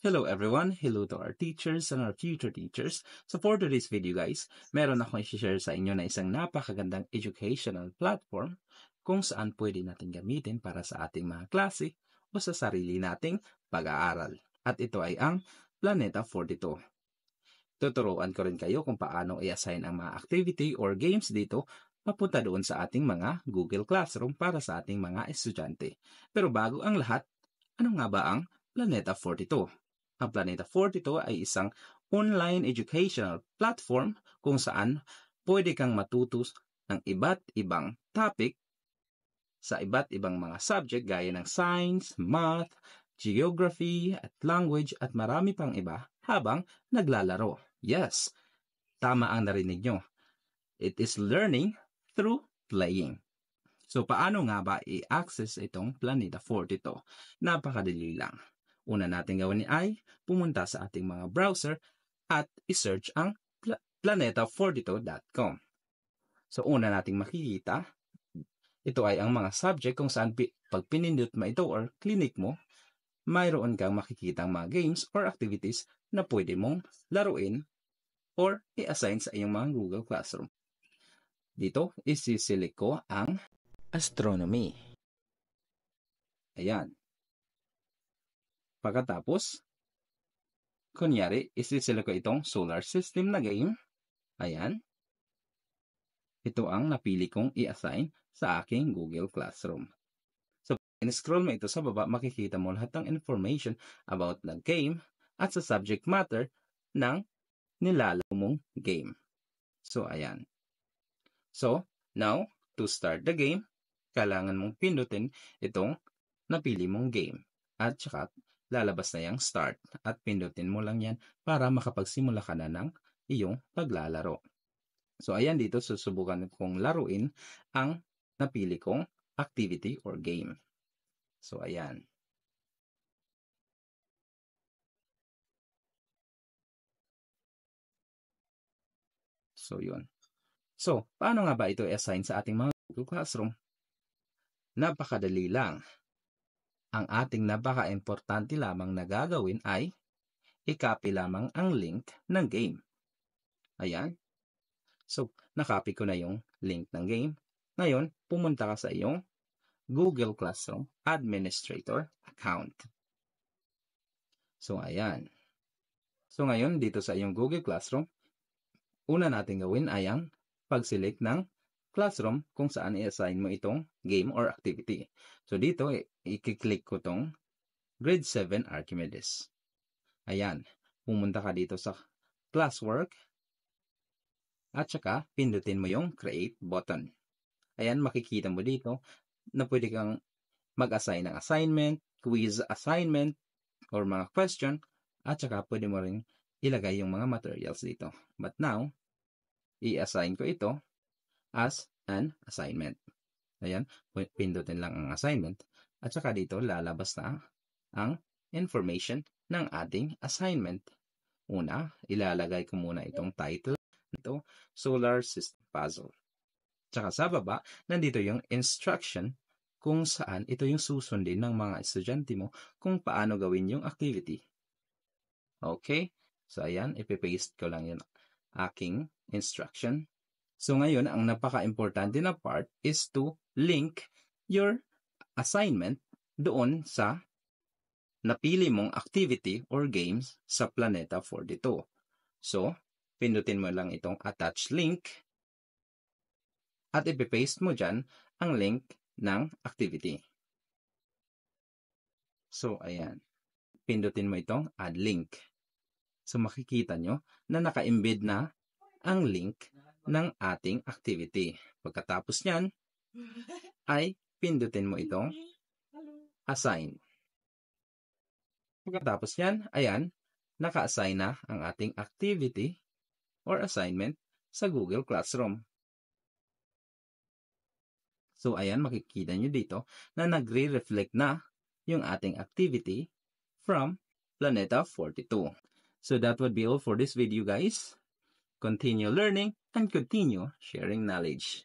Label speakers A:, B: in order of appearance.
A: Hello everyone, hello to our teachers and our future teachers. So for today's video guys, meron akong i-share sa inyo na isang napakagandang educational platform kung saan pwede natin gamitin para sa ating mga klase o sa sarili nating pag-aaral. At ito ay ang Planeta 42. Tuturuan ko rin kayo kung paano i-assign ang mga activity or games dito papunta doon sa ating mga Google Classroom para sa ating mga estudyante. Pero bago ang lahat, ano nga ba ang Planeta 42? Ang Planeta 42 ay isang online educational platform kung saan pwede kang matuto ng iba't ibang topic sa iba't ibang mga subject gaya ng science, math, geography, at language at marami pang iba habang naglalaro. Yes, tama ang narinig nyo. It is learning through playing. So, paano nga ba i-access itong Planeta 42? Napakadali lang. Una natin gawin ay pumunta sa ating mga browser at i-search ang planeta42.com. So, una nating makikita, ito ay ang mga subject kung saan pag pinindot mo ito or clinic mo, mayroon kang makikitang mga games or activities na pwede mong laruin or i-assign sa iyong mga Google Classroom. Dito, isi-select ko ang astronomy. Ayan. Pagkatapos, kunyari, isi-select ko itong solar system na game. Ayan. Ito ang napili kong i-assign sa aking Google Classroom. So, in-scroll mo ito sa baba, makikita mo lahat ng information about the game at sa subject matter ng nilalaro mong game. So, ayan. So, now, to start the game, kailangan mong pindutin itong napili mong game. At saka, lalabas na yung start at pindutin mo lang yan para makapagsimula ka na ng iyong paglalaro. So, ayan dito, susubukan kong laruin ang napili kong activity or game. So, ayan. So, yun. So, paano nga ba ito i-assign sa ating mga Google Classroom? Napakadali lang. Ang ating napaka-importante lamang na gagawin ay i-copy lamang ang link ng game. Ayan. So, nakopy ko na yung link ng game. Ngayon, pumunta ka sa iyong Google Classroom Administrator account. So, ayan. So, ngayon, dito sa iyong Google Classroom, una natin gawin ay ang pag-select ng classroom kung saan i-assign mo itong game or activity. So, dito, i-click ko itong Grade 7 Archimedes. Ayan. Pumunta ka dito sa classwork at saka pindutin mo yung create button. Ayan, makikita mo dito na pwede kang mag-assign ng assignment, quiz assignment, or mga question, at saka pwede mo rin ilagay yung mga materials dito. But now, i-assign ko ito as an assignment. Ayan, pindutin lang ang assignment, at saka dito lalabas na ang information ng ating assignment. Una, ilalagay ko muna itong title nito, Solar System Puzzle. Tsaka sa baba, nandito yung instruction kung saan ito yung susundin ng mga estudyante mo kung paano gawin yung activity. Okay? So, ayan, ipipaste ko lang yung aking instruction. So, ngayon, ang napaka-importante na part is to link your assignment doon sa napili mong activity or games sa Planeta 42. So, pindutin mo lang itong attach link at ipipaste mo dyan ang link ng activity. So, ayan. Pindutin mo itong add link. So, makikita nyo na naka-embed na ang link ng ating activity. Pagkatapos nyan, ay pindutin mo itong assign. Pagkatapos nyan, ayan, naka-assign na ang ating activity or assignment sa Google Classroom. So, ayan, makikita nyo dito na nagre-reflect na yung ating activity from Planeta 42. So, that would be all for this video, guys. Continue learning and continue sharing knowledge.